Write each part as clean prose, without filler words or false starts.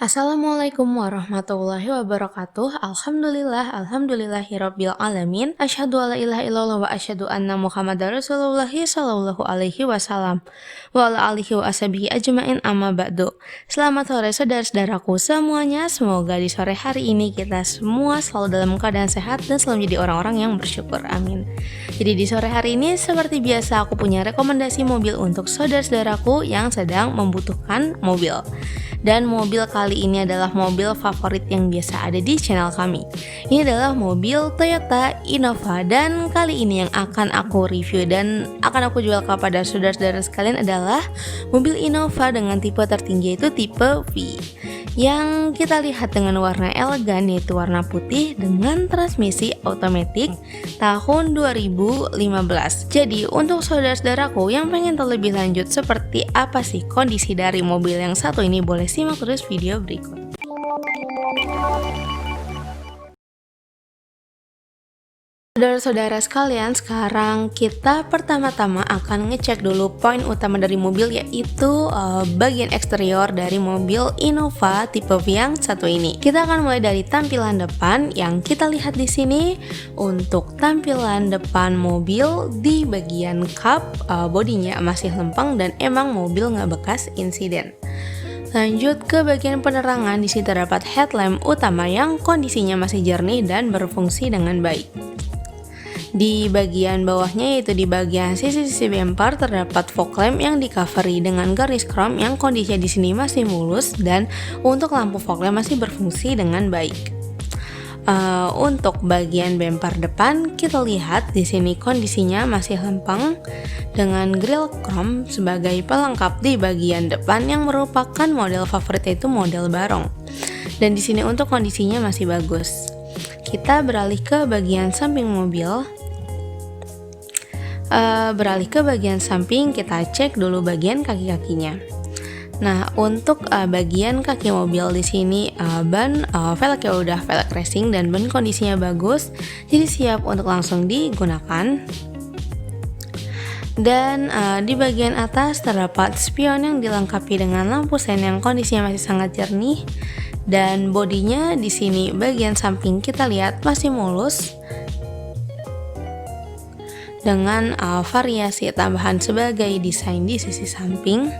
Assalamualaikum warahmatullahi wabarakatuh. Alhamdulillahirabbil alamin. Asyhadu alla ilaha illallah wa asyhadu anna Muhammadar Rasulullah sallallahu alaihi wasallam. Wa ala alihi wa ashabihi ajmain amma ba'du. Selamat sore saudara-saudaraku semuanya. Semoga di sore hari ini kita semua selalu dalam keadaan sehat dan selalu menjadi orang-orang yang bersyukur. Amin. Jadi di sore hari ini seperti biasa aku punya rekomendasi mobil untuk saudara-saudaraku yang sedang membutuhkan mobil. Dan mobil kali ini adalah mobil favorit yang biasa ada di channel kami. Ini adalah mobil Toyota Innova, dan kali ini yang akan aku review dan akan aku jual kepada saudara-saudara sekalian adalah mobil Innova dengan tipe tertinggi, yaitu tipe V, yang kita lihat dengan warna elegan yaitu warna putih dengan transmisi otomatis tahun 2015. Jadi untuk saudara-saudaraku yang pengen tahu lebih lanjut seperti apa sih kondisi dari mobil yang satu ini, boleh simak terus video berikut. Saudara-saudara sekalian, sekarang kita pertama-tama akan ngecek dulu poin utama dari mobil, yaitu bagian eksterior dari mobil Innova tipe V yang satu ini. Kita akan mulai dari tampilan depan yang kita lihat di sini. Untuk tampilan depan mobil di bagian kap, bodinya masih lempeng dan emang mobil nggak bekas insiden. Lanjut ke bagian penerangan, di sini terdapat headlamp utama yang kondisinya masih jernih dan berfungsi dengan baik. Di bagian bawahnya, yaitu di bagian sisi-sisi bumper, terdapat fog lamp yang di-covery dengan garis chrome yang kondisinya di sini masih mulus, dan untuk lampu fog lamp masih berfungsi dengan baik. Untuk bagian bumper depan, kita lihat di sini kondisinya masih lempeng dengan grill chrome sebagai pelengkap di bagian depan yang merupakan model favorit, yaitu model barong. Dan di sini untuk kondisinya masih bagus. Kita beralih ke bagian samping mobil. Kita cek dulu bagian kaki-kakinya. Nah, untuk bagian kaki mobil di sini ban velgnya udah velg racing dan ban kondisinya bagus, jadi siap untuk langsung digunakan. Dan di bagian atas terdapat spion yang dilengkapi dengan lampu sen yang kondisinya masih sangat jernih, dan bodinya di sini bagian samping kita lihat masih mulus dengan variasi tambahan sebagai desain di sisi samping.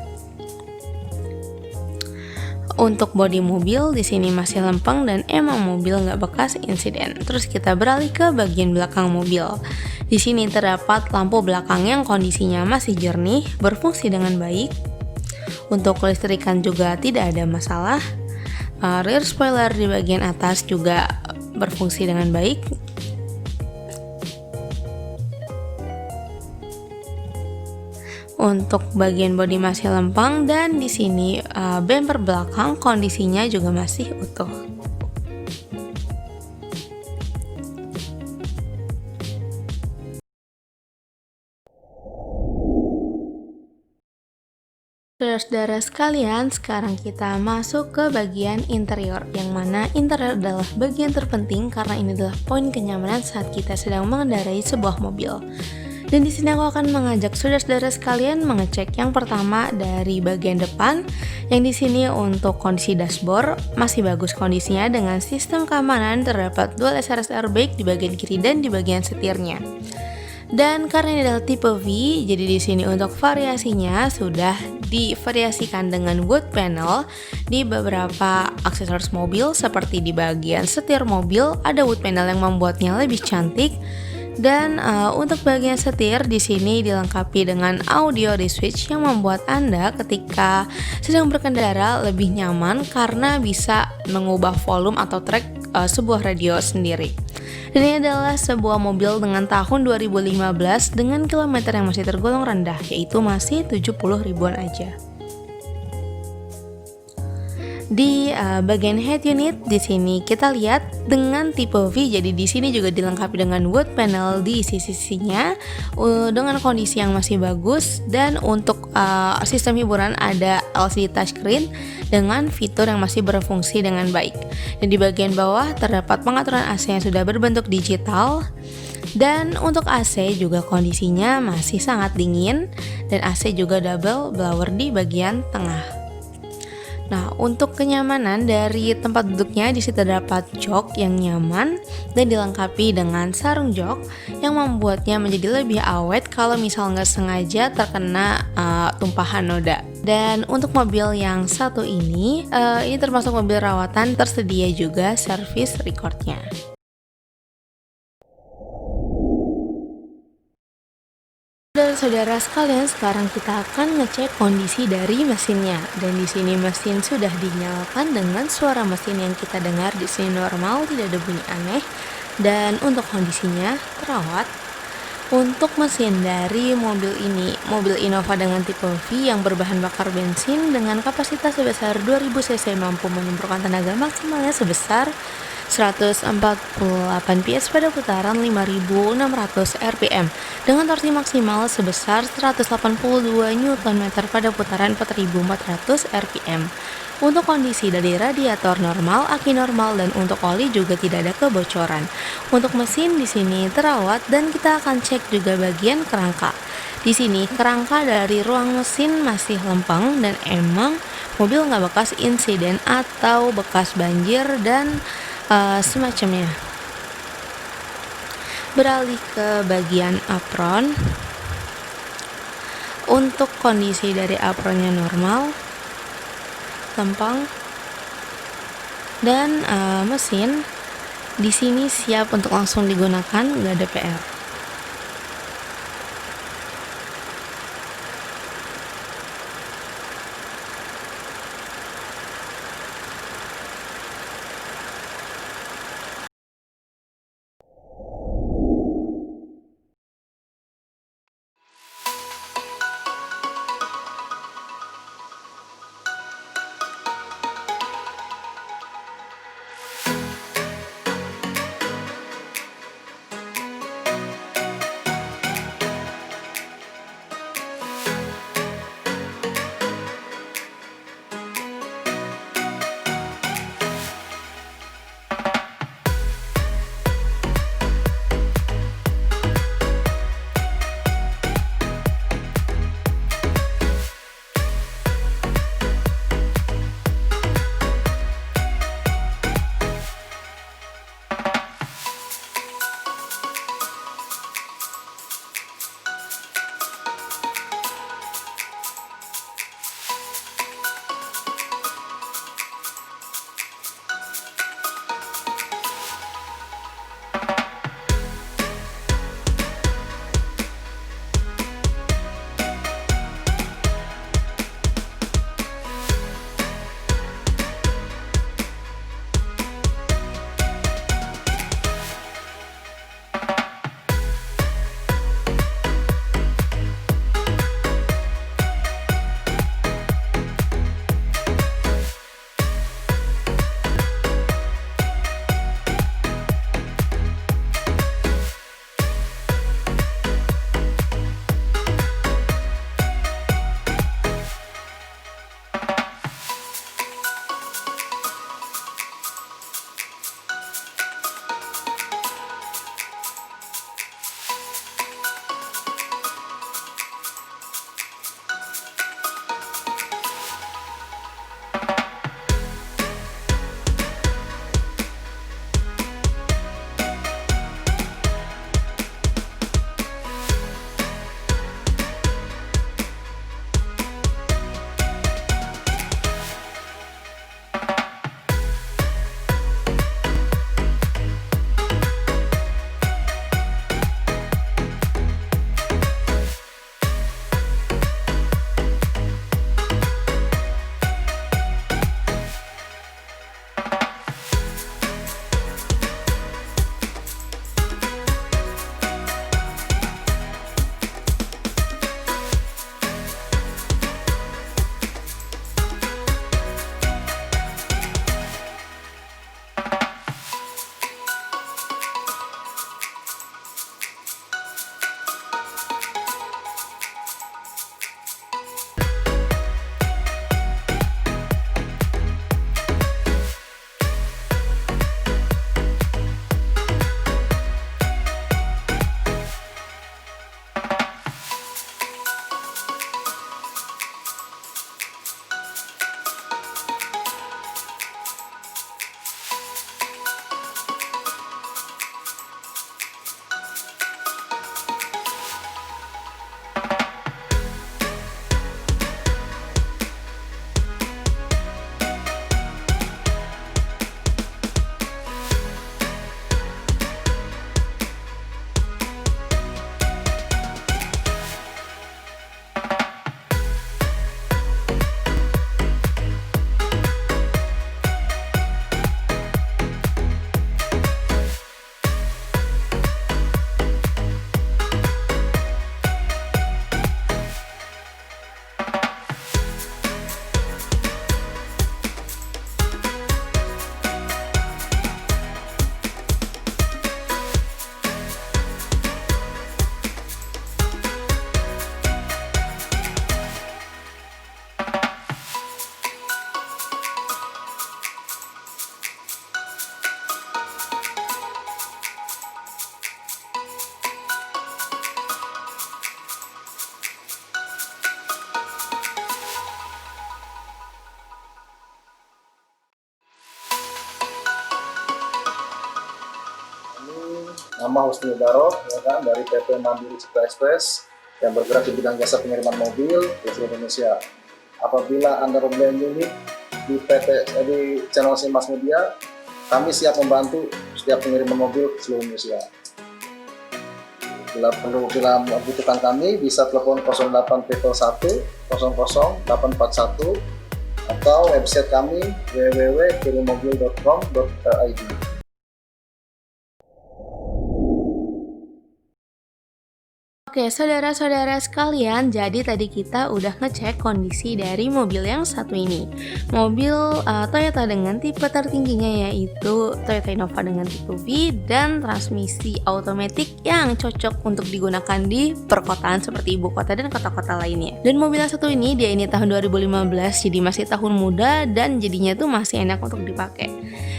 Untuk bodi mobil di sini masih lempeng dan emang mobil nggak bekas insiden. Terus kita beralih ke bagian belakang mobil. Di sini terdapat lampu belakang yang kondisinya masih jernih, berfungsi dengan baik. Untuk kelistrikan juga tidak ada masalah. Rear spoiler di bagian atas juga berfungsi dengan baik. Untuk bagian bodi masih lempeng, dan di sini bumper belakang kondisinya juga masih utuh. Saudara-saudara sekalian, sekarang kita masuk ke bagian interior, yang mana interior adalah bagian terpenting karena ini adalah poin kenyamanan saat kita sedang mengendarai sebuah mobil. Dan di sini aku akan mengajak saudara-saudara sekalian mengecek yang pertama dari bagian depan, yang di sini untuk kondisi dashboard masih bagus kondisinya dengan sistem keamanan, terdapat dual SRS airbag di bagian kiri dan di bagian setirnya. Dan karena ini adalah tipe V, jadi di sini untuk variasinya sudah divariasikan dengan wood panel di beberapa aksesoris mobil, seperti di bagian setir mobil ada wood panel yang membuatnya lebih cantik. Dan untuk bagian setir di sini dilengkapi dengan audio switch yang membuat Anda ketika sedang berkendara lebih nyaman karena bisa mengubah volume atau track sebuah radio sendiri. Dan ini adalah sebuah mobil dengan tahun 2015 dengan kilometer yang masih tergolong rendah, yaitu masih 70 ribuan aja. Di bagian head unit di sini kita lihat dengan tipe V, jadi di sini juga dilengkapi dengan wood panel di sisi-sisinya dengan kondisi yang masih bagus. Dan untuk sistem hiburan ada LCD touchscreen dengan fitur yang masih berfungsi dengan baik. Dan di bagian bawah terdapat pengaturan AC yang sudah berbentuk digital. Dan untuk AC juga kondisinya masih sangat dingin, dan AC juga double blower di bagian tengah. Nah, untuk kenyamanan dari tempat duduknya di situ terdapat jok yang nyaman dan dilengkapi dengan sarung jok yang membuatnya menjadi lebih awet kalau misal nggak sengaja terkena tumpahan noda. Dan untuk mobil yang satu ini termasuk mobil rawatan, tersedia juga service recordnya. Saudara-saudara sekalian, sekarang kita akan ngecek kondisi dari mesinnya. Dan di sini mesin sudah dinyalakan dengan suara mesin yang kita dengar di sini normal, tidak ada bunyi aneh. Dan untuk kondisinya terawat. Untuk mesin dari mobil ini, mobil Innova dengan tipe V yang berbahan bakar bensin dengan kapasitas sebesar 2000 cc mampu menyemprotkan tenaga maksimalnya sebesar 148 PS pada putaran 5600 rpm dengan torsi maksimal sebesar 182 Nm pada putaran 4400 rpm. Untuk kondisi dari radiator normal, aki normal, dan untuk oli juga tidak ada kebocoran. Untuk mesin di sini terawat dan kita akan cek juga bagian kerangka. Di sini kerangka dari ruang mesin masih lempeng dan emang mobil nggak bekas insiden atau bekas banjir dan semacamnya. Beralih ke bagian apron. Untuk kondisi dari apronnya normal, lempeng, dan mesin di sini siap untuk langsung digunakan, nggak ada PR. nama Husni Barok, ya kan, dari PT Mandiri Citra Express yang bergerak di bidang jasa pengiriman mobil di seluruh Indonesia. Apabila Anda mempunyai unit di channel Simas Media, kami siap membantu setiap pengiriman mobil ke seluruh Indonesia. Bila membutuhkan kami, bisa telepon 0811 00 841 atau website kami www.kirimmobil.com.id. Oke, saudara-saudara sekalian, jadi tadi kita udah ngecek kondisi dari mobil yang satu ini. Mobil Toyota dengan tipe tertingginya yaitu Toyota Innova dengan tipe V dan transmisi automatic yang cocok untuk digunakan di perkotaan seperti ibu kota dan kota-kota lainnya. Dan mobil yang satu ini, dia ini tahun 2015, jadi masih tahun muda dan jadinya tuh masih enak untuk dipakai.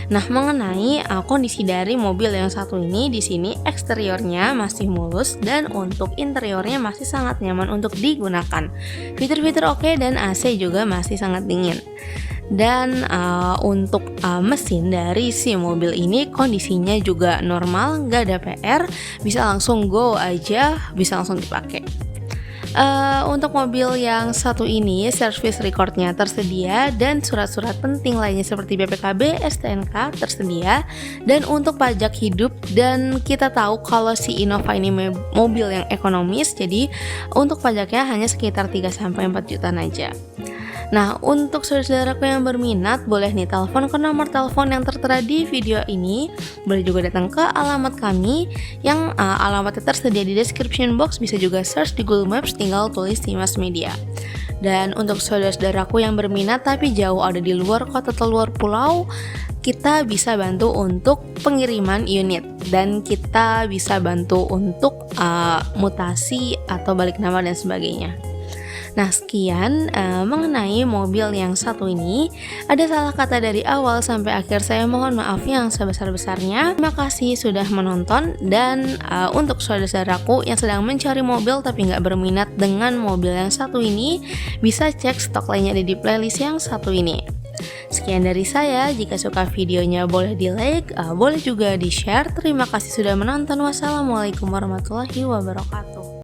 Nah, mengenai kondisi dari mobil yang satu ini, di sini eksteriornya masih mulus dan untuk interiornya masih sangat nyaman untuk digunakan. Fitur-fitur oke dan AC juga masih sangat dingin. Dan untuk mesin dari si mobil ini kondisinya juga normal, nggak ada PR, bisa langsung go aja, bisa langsung dipakai. Untuk mobil yang satu ini service recordnya tersedia dan surat-surat penting lainnya seperti BPKB, STNK tersedia, dan untuk pajak hidup, dan kita tahu kalau si Innova ini mobil yang ekonomis, jadi untuk pajaknya hanya sekitar 3-4 jutaan aja. Nah, untuk saudara-saudaraku yang berminat, boleh nih telepon ke nomor telepon yang tertera di video ini. Boleh juga datang ke alamat kami yang alamatnya tersedia di description box. Bisa juga search di Google Maps, tinggal tulis Simas Media. Dan untuk saudara-saudaraku yang berminat tapi jauh ada di luar kota atau luar pulau, kita bisa bantu untuk pengiriman unit dan kita bisa bantu untuk mutasi atau balik nama dan sebagainya. Nah, sekian mengenai mobil yang satu ini. Ada salah kata dari awal sampai akhir, saya mohon maaf yang sebesar-besarnya. Terima kasih sudah menonton, dan untuk saudara-saudaraku yang sedang mencari mobil tapi nggak berminat dengan mobil yang satu ini, bisa cek stok lainnya di playlist yang satu ini. Sekian dari saya, jika suka videonya boleh di like, boleh juga di share. Terima kasih sudah menonton. Wassalamualaikum warahmatullahi wabarakatuh.